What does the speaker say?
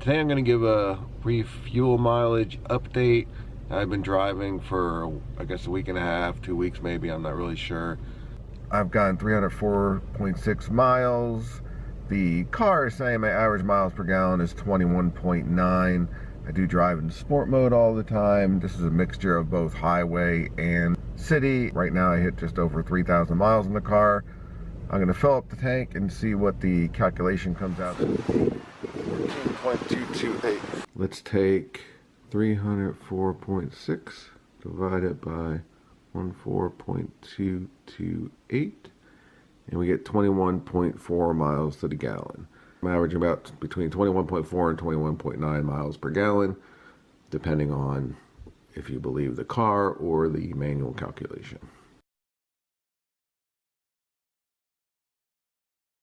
Today I'm going to give a brief fuel mileage update. I've been driving for, I guess, a week and a half, 2 weeks maybe, I'm not really sure. I've gotten 304.6 miles. The car is saying my average miles per gallon is 21.9. I do drive in sport mode all the time. This is a mixture of both highway and city. Right now I hit just over 3,000 miles in the car. I'm going to fill up the tank and see what the calculation comes out to. 14.228. Let's take 304.6 divided by 14.228 and we get 21.4 miles to the gallon. I'm averaging about between 21.4 and 21.9 miles per gallon, depending on if you believe the car or the manual calculation.